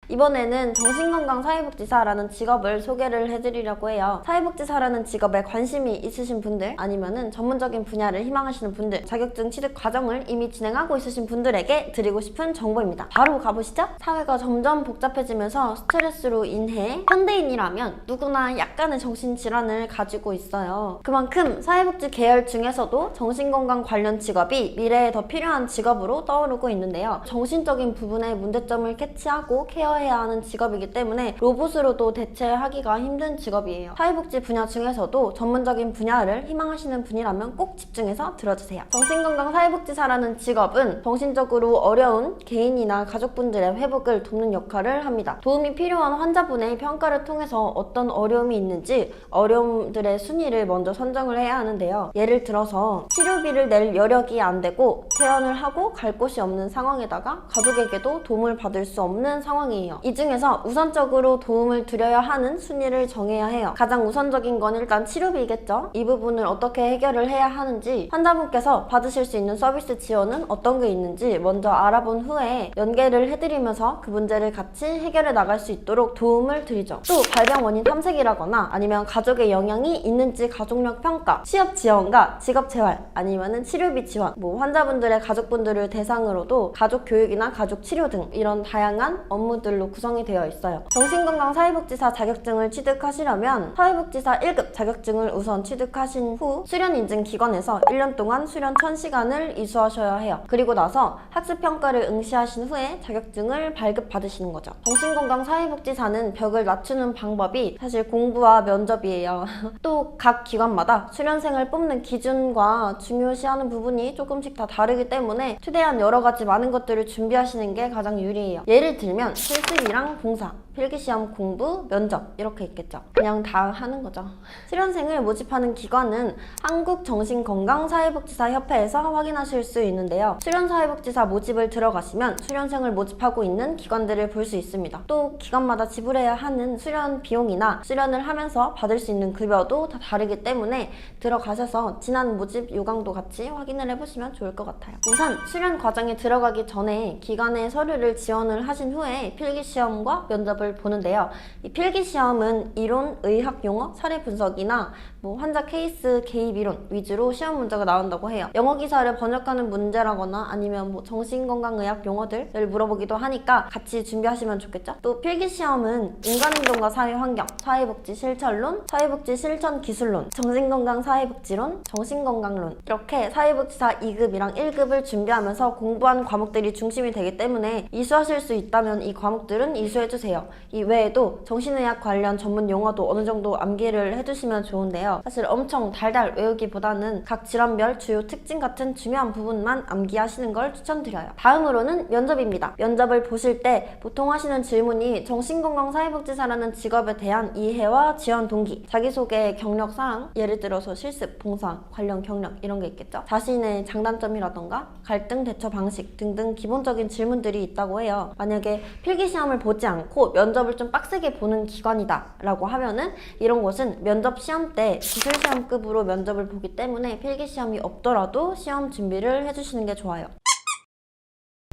이번에는 정신건강사회복지사라는 직업을 소개를 해드리려고 해요. 사회복지사라는 직업에 관심이 있으신 분들, 아니면은 전문적인 분야를 희망하시는 분들, 자격증 취득 과정을 이미 진행하고 있으신 분들에게 드리고 싶은 정보입니다. 바로 가보시죠. 사회가 점점 복잡해지면서 스트레스로 인해 현대인이라면 누구나 약간의 정신질환을 가지고 있어요. 그만큼 사회복지 계열 중에서도 정신건강 관련 직업이 미래에 더 필요한 직업으로 떠오르고 있는데요. 정신적인 부분의 문제점을 캐치하고 케어해야 하는 직업이기 때문에 로봇으로도 대체하기가 힘든 직업이에요. 사회복지 분야 중에서도 전문적인 분야를 희망하시는 분이라면 꼭 집중해서 들어주세요. 정신건강 사회복지사라는 직업은 정신적으로 어려운 개인이나 가족분들의 회복을 돕는 역할을 합니다. 도움이 필요한 환자분의 평가를 통해서 어떤 어려움이 있는지 어려움들의 순위를 먼저 선정을 해야 하는데요. 예를 들어서 치료비를 낼 여력이 안 되고 퇴원을 하고 갈 곳이 없는 상황에다가 가족에게도 도움을 받을 수 없는 상황이에요. 이 중에서 우선적으로 도움을 드려야 하는 순위를 정해야 해요. 가장 우선적인 건 일단 치료비겠죠. 이 부분을 어떻게 해결을 해야 하는지, 환자분께서 받으실 수 있는 서비스 지원은 어떤 게 있는지 먼저 알아본 후에 연계를 해드리면서 그 문제를 같이 해결해 나갈 수 있도록 도움을 드리죠. 또 발병 원인 탐색이라거나 아니면 가족의 영향이 있는지 가족력 평가, 취업 지원과 직업 재활, 아니면은 치료비 지원, 환자분들의 가족분들을 대상으로도 가족 교육이나 가족 치료 등 이런 다양한 업무들로 구성이 되어 있어요. 정신건강 사회복지사 자격증을 취득하시려면 사회복지사 1급 자격증을 우선 취득하신 후 수련인증 기관에서 1년 동안 수련 1000시간을 이수하셔야 해요. 그리고 나서 학습평가를 응시하신 후에 자격증을 발급받으시는 거죠. 정신건강 사회복지사는 벽을 낮추는 방법이 사실 공부와 면접이에요. 또 각 기관마다 수련생을 뽑는 기준과 중요시하는 부분이 조금씩 다 다르기 때문에 최대한 여러 가지 많은 것들을 준비하시는 게 가장 유리해요. 예를 들면 실습이랑 봉사, 필기시험, 공부, 면접 이렇게 있겠죠. 그냥 다 하는 거죠. 수련생을 모집하는 기관은 한국정신건강사회복지사협회에서 확인하실 수 있는데요. 수련사회복지사 모집을 들어가시면 수련생을 모집하고 있는 기관들을 볼 수 있습니다. 또 기관마다 지불해야 하는 수련 비용이나 수련을 하면서 받을 수 있는 급여도 다 다르기 때문에 들어가셔서 지난 모집 요강도 같이 확인을 해보시면 좋을 것 같아요. 우선 수련 과정에 들어가기 전에 기관의 서류를 지원을 하신 후에 필기시험과 면접을 보는데요. 이 필기시험은 이론, 의학 용어, 사례 분석이나 환자 케이스 개입 이론 위주로 시험 문제가 나온다고 해요. 영어 기사를 번역하는 문제라거나 아니면 정신건강의학 용어들을 물어보기도 하니까 같이 준비하시면 좋겠죠? 또 필기시험은 인간행동과 사회환경, 사회복지 실천론, 사회복지 실천 기술론, 정신건강 사회복지론, 정신건강론 이렇게 사회복지사 2급이랑 1급을 준비하면서 공부한 과목들이 중심이 되기 때문에 이수하실 수 있다면 이 과목들은 이수해주세요. 이 외에도 정신의학 관련 전문 용어도 어느 정도 암기를 해두시면 좋은데요. 사실 엄청 달달 외우기보다는 각 질환별 주요 특징 같은 중요한 부분만 암기하시는 걸 추천드려요. 다음으로는 면접입니다. 면접을 보실 때 보통 하시는 질문이 정신건강사회복지사라는 직업에 대한 이해와 지원 동기, 자기소개 경력사항, 예를 들어서 실습, 봉사, 관련 경력 이런 게 있겠죠. 자신의 장단점이라던가 갈등 대처 방식 등등 기본적인 질문들이 있다고 해요. 만약에 필기시험을 보지 않고 면접을 좀 빡세게 보는 기관이다 라고 하면은 이런 곳은 면접 시험 때 기술시험급으로 면접을 보기 때문에 필기시험이 없더라도 시험 준비를 해주시는 게 좋아요.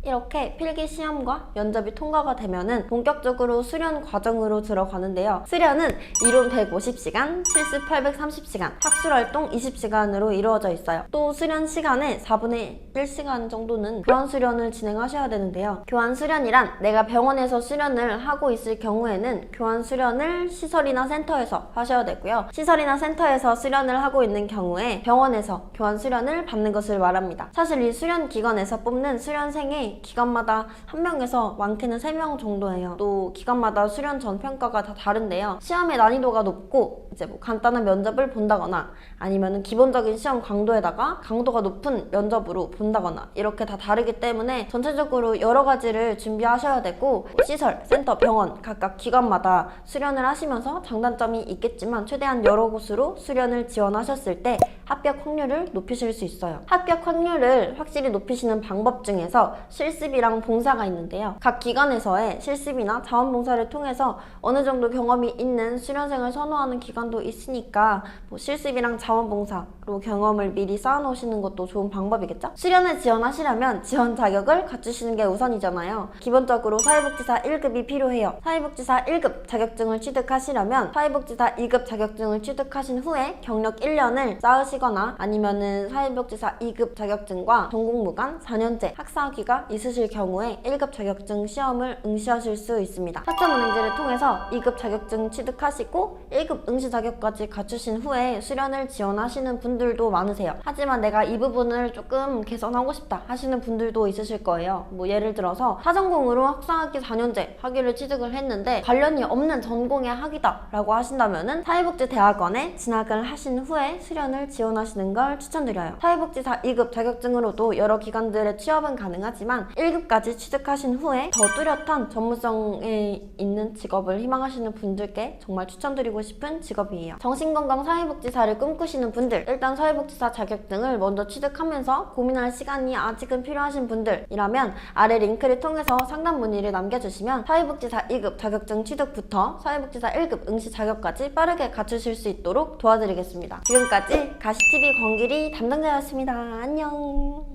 이렇게 필기시험과 면접이 통과가 되면은 본격적으로 수련 과정으로 들어가는데요. 수련은 이론 150시간, 실습 830시간, 학술활동 20시간으로 이루어져 있어요. 또 수련 시간의 4분의 1시간 정도는 교환 수련을 진행하셔야 되는데요. 교환 수련이란 내가 병원에서 수련을 하고 있을 경우에는 교환 수련을 시설이나 센터에서 하셔야 되고요. 시설이나 센터에서 수련을 하고 있는 경우에 병원에서 교환 수련을 받는 것을 말합니다. 사실 이 수련 기관에서 뽑는 수련생의 기관마다 1명에서 많게는 3명 정도예요. 또 기관마다 수련 전 평가가 다 다른데요. 시험의 난이도가 높고 이제 간단한 면접을 본다거나 아니면은 기본적인 시험 강도에다가 강도가 높은 면접으로 본다거나 이렇게 다 다르기 때문에 전체적으로 여러 가지를 준비하셔야 되고 시설, 센터, 병원 각각 기관마다 수련을 하시면서 장단점이 있겠지만 최대한 여러 곳으로 수련을 지원하셨을 때 합격 확률을 높이실 수 있어요. 합격 확률을 확실히 높이시는 방법 중에서 실습이랑 봉사가 있는데요. 각 기관에서의 실습이나 자원봉사를 통해서 어느 정도 경험이 있는 수련생을 선호하는 기관도 있으니까 뭐 실습이랑 자원봉사로 경험을 미리 쌓아놓으시는 것도 좋은 방법이겠죠? 수련에 지원하시려면 지원 자격을 갖추시는 게 우선이잖아요. 기본적으로 사회복지사 1급이 필요해요. 사회복지사 1급 자격증을 취득하시려면 사회복지사 2급 자격증을 취득하신 후에 경력 1년을 쌓으시거나 아니면은 사회복지사 2급 자격증과 전공무관 4년제 학사학위가 있으실 경우에 1급 자격증 시험을 응시하실 수 있습니다. 학점은행제를 통해서 2급 자격증 취득하시고 1급 응시 자격까지 갖추신 후에 수련을 지원하시는 분들도 많으세요. 하지만 내가 이 부분을 조금 개선하고 싶다 하시는 분들도 있으실 거예요. 뭐 예를 들어서 사전공으로 학사학위 4년제 학위를 취득을 했는데 관련이 없는 전공의 학위다 라고 하신다면은 사회복지대학원에 진학을 하신 후에 수련을 지원하시는 걸 추천드려요. 사회복지사 2급 자격증으로도 여러 기관들의 취업은 가능하지만 1급까지 취득하신 후에 더 뚜렷한 전문성에 있는 직업을 희망하시는 분들께 정말 추천드리고 싶은 직업이에요. 정신건강 사회복지사를 꿈꾸시는 분들, 일단 사회복지사 자격증을 먼저 취득하면서 고민할 시간이 아직은 필요하신 분들이라면 아래 링크를 통해서 상담 문의를 남겨주시면 사회복지사 2급 자격증 취득부터 사회복지사 1급 응시 자격까지 빠르게 갖추실 수 있도록 도와드리겠습니다. 지금까지 가시TV 권길이 담당자였습니다. 안녕.